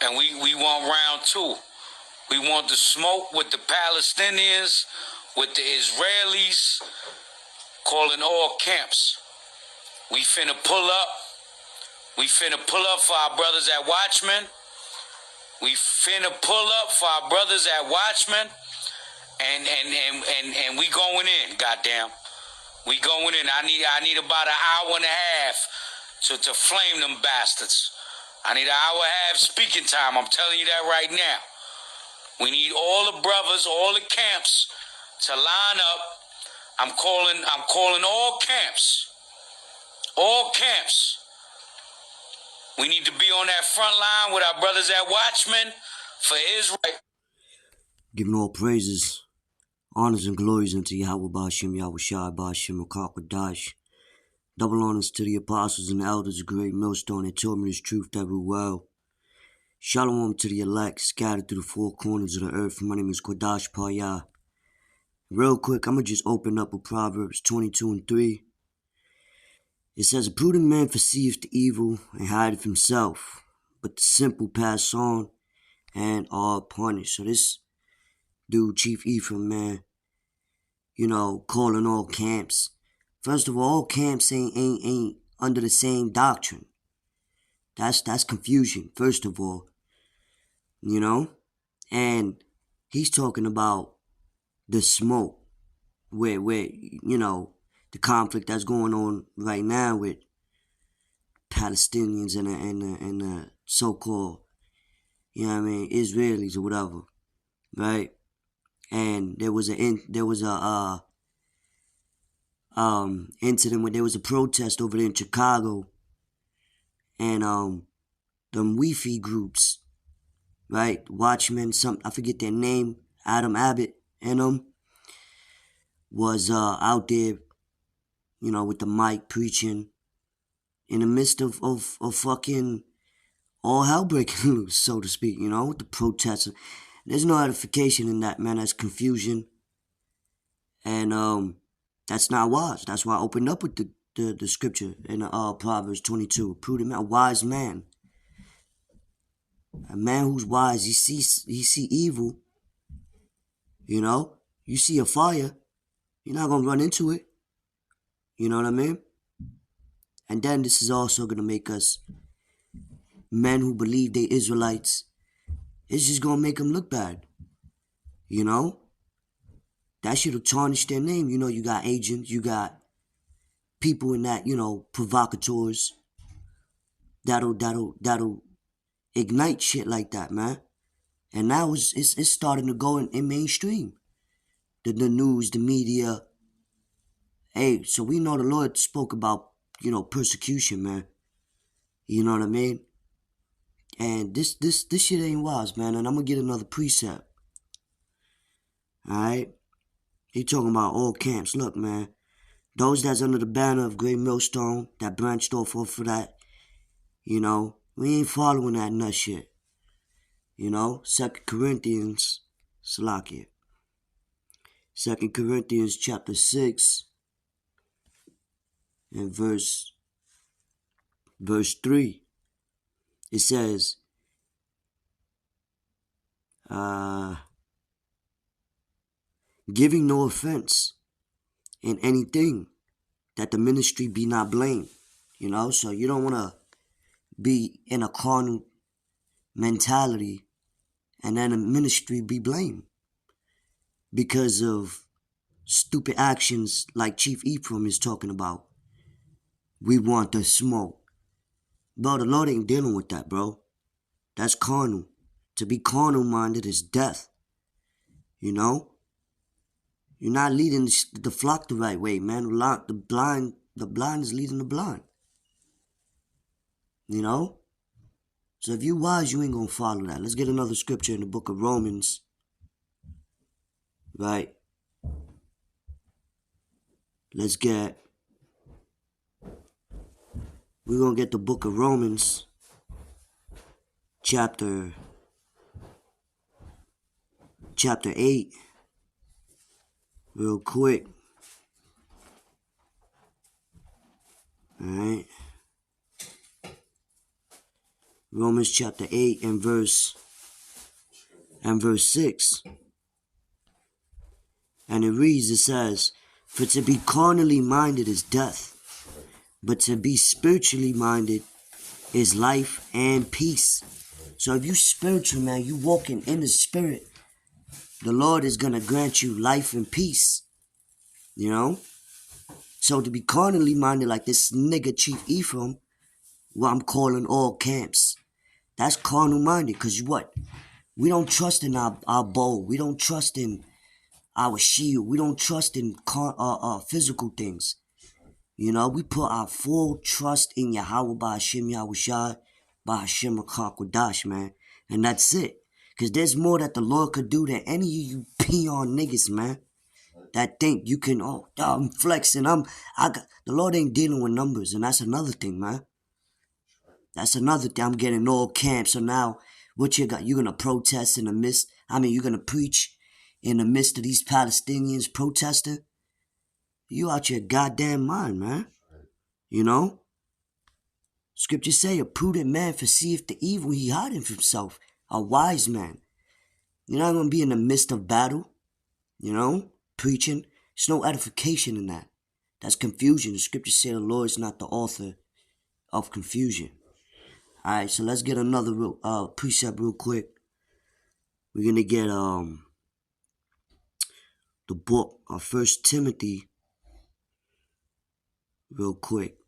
And we want round two. We want the smoke with the Palestinians, with the Israelis, calling all camps. We finna pull up. We finna pull up for our brothers at Watchmen. We finna pull up for our brothers at Watchmen. And we going in, goddamn. We going in. I need about an hour and a half to flame them bastards. I need an hour and a half speaking time. I'm telling you that right now. We need all the brothers, all the camps to line up. I'm calling all camps. All camps. We need to be on that front line with our brothers at Watchmen for Israel. Giving all praises, honors, and glories unto Yahweh Bashim, Yahweh Shai Bashim, Akakwadash. Double honors to the apostles and elders of Great Millstone that taught me this truth that we well. Shalom to the elect scattered through the four corners of the earth. My name is Kodash Payah. Real quick, I'm going to just open up with Proverbs 22:3. It says, "A prudent man foreseeth the evil and hideth himself, but the simple pass on and are punished." So this dude, Chief Ephraim, man, calling all camps. First of all camps ain't under the same doctrine. That's confusion, first of all. And he's talking about the smoke, where the conflict that's going on right now with Palestinians and the so-called, Israelis or whatever, right? And there was a incident where there was a protest over there in Chicago, and them Wi-Fi groups, right? Watchmen, I forget their name, Adam Abbott and them was out there, with the mic preaching in the midst of fucking all hell breaking loose, so to speak, with the protests. There's no edification in that, man. That's confusion. And that's not wise. That's why I opened up with the scripture in Proverbs 22. Prudent man, a wise man. A man who's wise, he see evil. You see a fire, you're not gonna run into it. You know what I mean? And then this is also gonna make us men who believe they Israelites. It's just gonna make them look bad. That should have tarnished their name. You got agents, you got people in that, provocateurs that'll ignite shit like that, man. And now it's starting to go in mainstream. The news, the media. Hey, so we know the Lord spoke about, persecution, man. You know what I mean? And this shit ain't wise, man. And I'm gonna get another precept. Alright? He talking about all camps. Look, man. Those that's under the banner of Great Millstone, that branched off of that, we ain't following that nut shit. 2 Corinthians, Salakia. 2 Corinthians chapter 6 and verse 3. It says, giving no offense in anything, that the ministry be not blamed. So you don't want to be in a carnal mentality and then the ministry be blamed because of stupid actions like Chief Ephraim is talking about. We want the smoke. Bro, the Lord ain't dealing with that, bro. That's carnal. To be carnal-minded is death. You're not leading the flock the right way, man. The blind is leading the blind. So if you wise, you ain't gonna follow that. Let's get another scripture in the book of Romans. Right? We're gonna get the book of Romans, chapter 8, real quick. Alright. Romans chapter 8 and verse 6. And it reads, it says, for to be carnally minded is death, but to be spiritually minded is life and peace. So if you spiritual, man, you walking in the spirit, the Lord is going to grant you life and peace. You know? So to be carnally minded like this nigga Chief Ephraim, what I'm calling all camps, that's carnal minded. Because what? We don't trust in our bow. We don't trust in our shield. We don't trust in physical things. You know, we put our full trust in Yahweh Ba'Hashem Yahushai Ba'Hashem Akakwadash, man. And that's it. Because there's more that the Lord could do than any of you peon niggas, man. That think you can, I'm flexing. The Lord ain't dealing with numbers. And that's another thing, man. That's another thing. I'm getting all camps. So now, what you got? You're going to protest in the midst. You're going to preach in the midst of these Palestinians protesting. You out your goddamn mind, man. You know? Scripture say, a prudent man foreseeth the evil, he hideth himself. A wise man. You're not going to be in the midst of battle. You know? Preaching. There's no edification in that. That's confusion. The scripture say the Lord is not the author of confusion. Alright, so let's get another precept real quick. We're going to get the book of 1 Timothy real quick.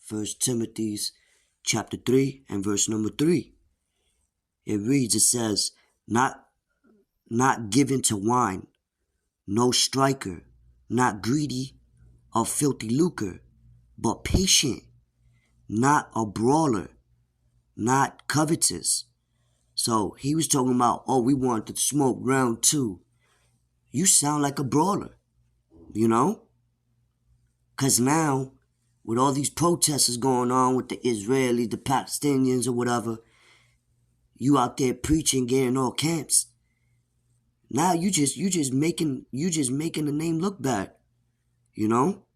1 Timothy's chapter 3 and verse number 3. It reads, it says, not given to wine, no striker, not greedy of filthy lucre, but patient, not a brawler, not covetous. So he was talking about, we want to smoke round 2. You sound like a brawler, you know? Because now, with all these protests going on with the Israelis, the Palestinians or whatever, you out there preaching, getting all camps. Now you just making the name look bad. You know?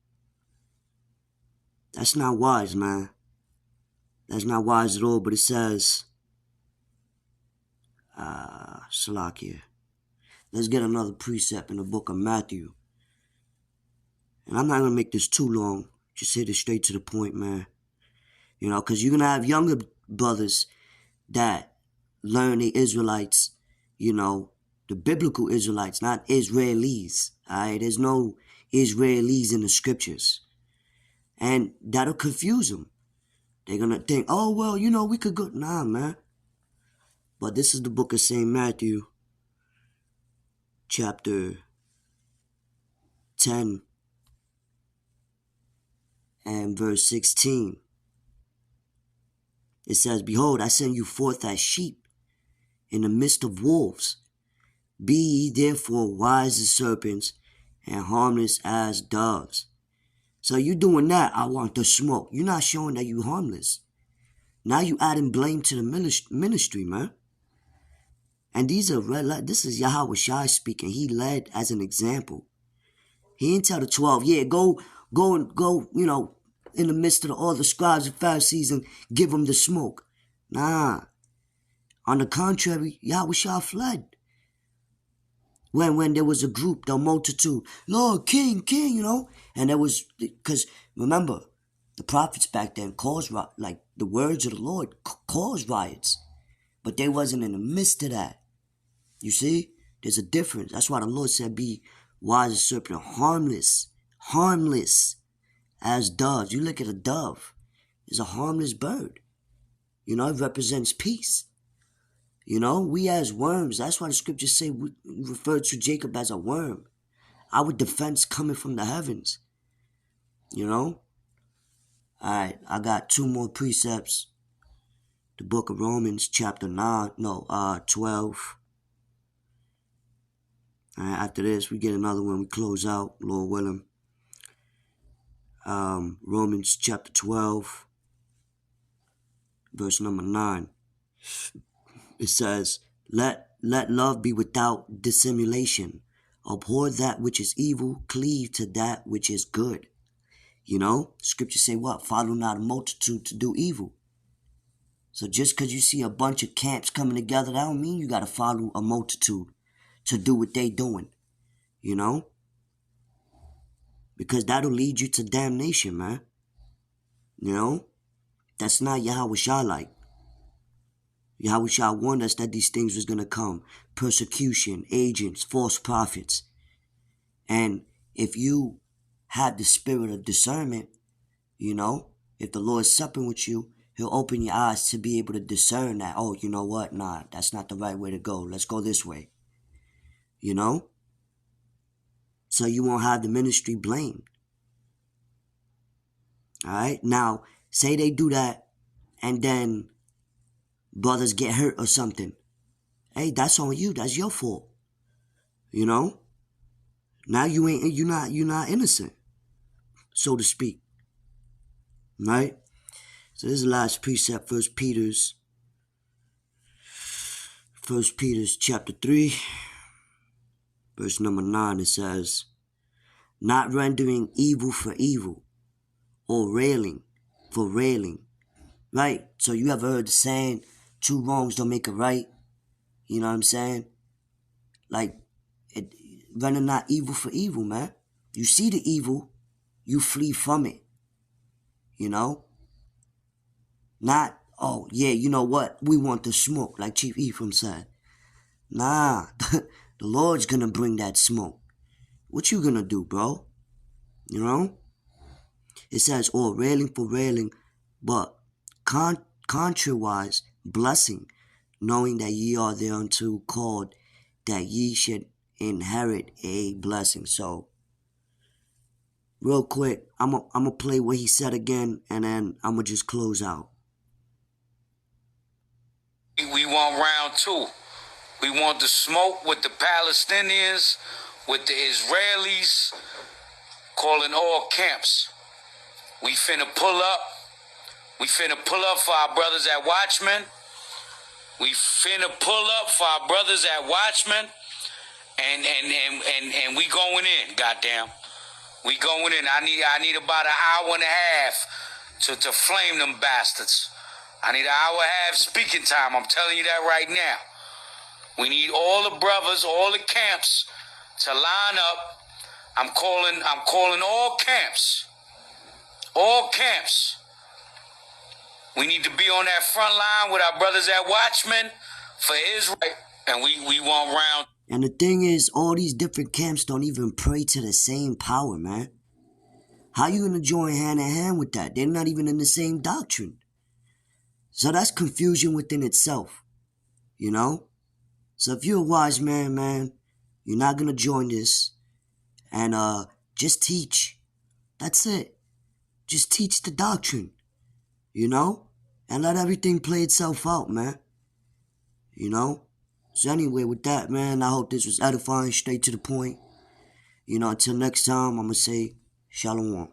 That's not wise, man. That's not wise at all, but it says, Salakia. Let's get another precept in the book of Matthew. And I'm not going to make this too long. Just hit it straight to the point, man. You know, because you're going to have younger brothers that learn the Israelites, you know, the biblical Israelites, not Israelis. Alright, there's no Israelis in the scriptures. And that'll confuse them. They're going to think, we could go. Nah, man. But this is the book of St. Matthew, chapter 10 and verse 16. It says, behold, I send you forth as sheep in the midst of wolves. Be ye therefore wise as serpents and harmless as doves. So you doing that, I want the smoke. You're not showing that you harmless. Now you adding blame to the ministry, man. And this is Yahweh Shai speaking. He led as an example. He didn't tell the 12, go, in the midst of all the scribes and Pharisees and give them the smoke. Nah. On the contrary, Yahweh Shai fled. When there was a group, the multitude, Lord, King, and there was, because remember, the prophets back then caused, like the words of the Lord caused riots, but they wasn't in the midst of that. You see, there's a difference. That's why the Lord said, be wise as serpent, harmless as doves. You look at a dove, it's a harmless bird. You know, it represents peace. You know, we as worms, that's why the scriptures say we refer to Jacob as a worm. Our defense coming from the heavens. You know? Alright, I got 2 more precepts. The book of Romans, chapter 12. Alright, after this, we get another one. We close out, Lord willing. Romans chapter 12, verse number 9. It says, let love be without dissimulation. Abhor that which is evil, cleave to that which is good. You know, scripture say what? Follow not a multitude to do evil. So just because you see a bunch of camps coming together, that don't mean you got to follow a multitude to do what they doing, you know? Because that'll lead you to damnation, man. You know? That's not Yahweh Shah like. Yahweh Shah warned us that these things was going to come. Persecution, agents, false prophets. And if you have the spirit of discernment, you know, if the Lord is supping with you, he'll open your eyes to be able to discern that, oh, you know what? Nah, that's not the right way to go. Let's go this way. You know? So you won't have the ministry blamed. Alright? Now, say they do that and then brothers get hurt or something. Hey, that's on you. That's your fault. You know? Now you're not innocent, so to speak. Right? So this is the last precept, 1 Peter's chapter 3, verse number 9. It says, not rendering evil for evil, or railing for railing. Right? So you ever heard the saying, 2 wrongs don't make a right? You know what I'm saying? Like, rendering not evil for evil, man. You see the evil, you flee from it. You know? Not, oh, yeah, you know what? We want the smoke, like Chief Ephraim said. Nah, the Lord's gonna bring that smoke. What you gonna do, bro? You know? It says, or railing for railing, but contrariwise, blessing, knowing that ye are thereunto called, that ye should inherit a blessing. So, real quick, I'm gonna play what he said again, and then I'm gonna just close out. We want round 2. We want the smoke with the Palestinians, with the Israelis, calling all camps. We finna pull up. We finna pull up for our brothers at Watchmen. We finna pull up for our brothers at Watchmen. And we going in, goddamn. We going in. I need about an hour and a half to flame them bastards. I need an hour and a half speaking time. I'm telling you that right now. We need all the brothers, all the camps to line up. I'm calling all camps. All camps. We need to be on that front line with our brothers at Watchmen for Israel. And we want round. And the thing is, all these different camps don't even pray to the same power, man. How you gonna join hand in hand with that? They're not even in the same doctrine. So that's confusion within itself, you know? So if you're a wise man, you're not gonna join this. And just teach. That's it. Just teach the doctrine, you know? And let everything play itself out, man. You know? So anyway, with that, man, I hope this was edifying, straight to the point. You know, until next time, I'm gonna say shalom.